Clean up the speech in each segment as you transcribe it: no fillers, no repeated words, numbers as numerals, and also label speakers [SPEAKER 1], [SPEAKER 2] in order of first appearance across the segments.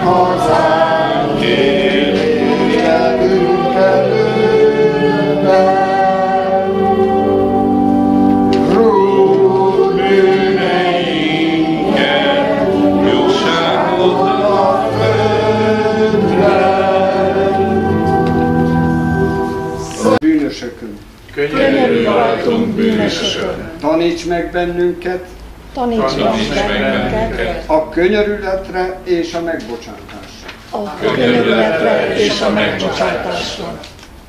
[SPEAKER 1] hazánk éljen ünkelőben. Rúd bűneinket, jóságot a földre. Bűnösökön,
[SPEAKER 2] Könyörülj rajtunk bűnösökön.
[SPEAKER 1] taníts meg bennünket
[SPEAKER 2] Taníts meg bennünket
[SPEAKER 1] a könyörületre és a megbocsátásra.
[SPEAKER 2] a könyörületre és a megbocsátásra.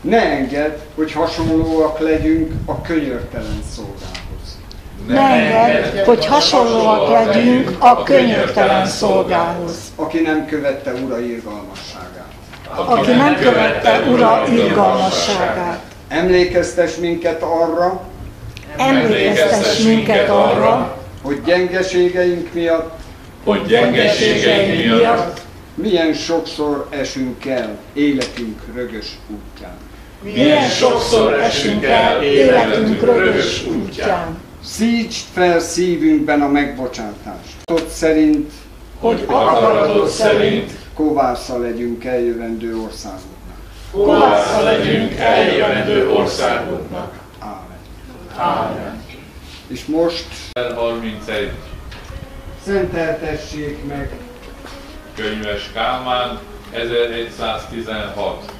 [SPEAKER 1] Ne engedd, hogy hasonlóak legyünk a könyörtelen szolgához.
[SPEAKER 2] Ne engedd, hogy hasonlóak legyünk a könyörtelen szolgához,
[SPEAKER 1] Aki nem követte ura irgalmasságát.
[SPEAKER 2] aki nem követte ura irgalmasságát.
[SPEAKER 1] Emlékeztes minket arra,
[SPEAKER 2] Emlékeztess minket arra,
[SPEAKER 1] hogy gyengeségeink miatt milyen sokszor esünk el életünk rögös útján.
[SPEAKER 2] milyen sokszor esünk el életünk rögös útján,
[SPEAKER 1] Szítsd fel szívünkben a megbocsátást. Ott szerint
[SPEAKER 2] hogy akaratod szerint
[SPEAKER 1] kovásza legyünk eljövendő országoknak.
[SPEAKER 2] kovásza legyünk eljövendő országoknak.
[SPEAKER 1] Ámen.
[SPEAKER 2] Ámen.
[SPEAKER 1] És most
[SPEAKER 3] 31.
[SPEAKER 1] szenteltessék meg
[SPEAKER 3] Könyves Kálmán 1116.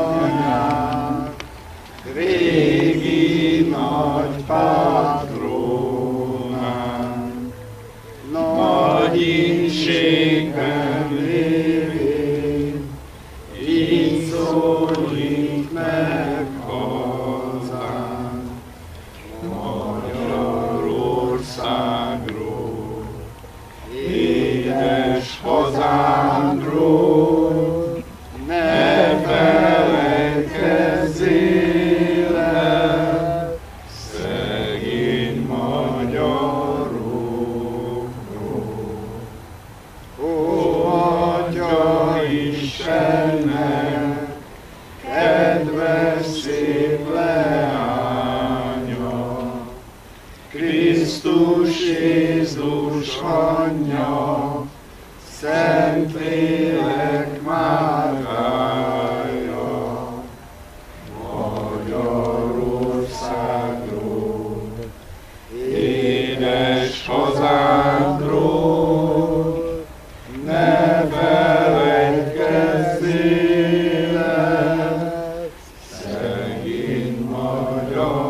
[SPEAKER 1] Asszonyanyák, régi nagy patronánk, nagy ínségben lévén, így szólít meg hazánk, Magyarországról, édes hazánkról, ne feledkezzél el szegény magyarokról. Ó, Atya Istennek, kedves szép leánya, Krisztus Jézus anyja, Szentlélek Máriája, Magyarországról, édes hazánkról, ne feledkezzél el szegény magyar.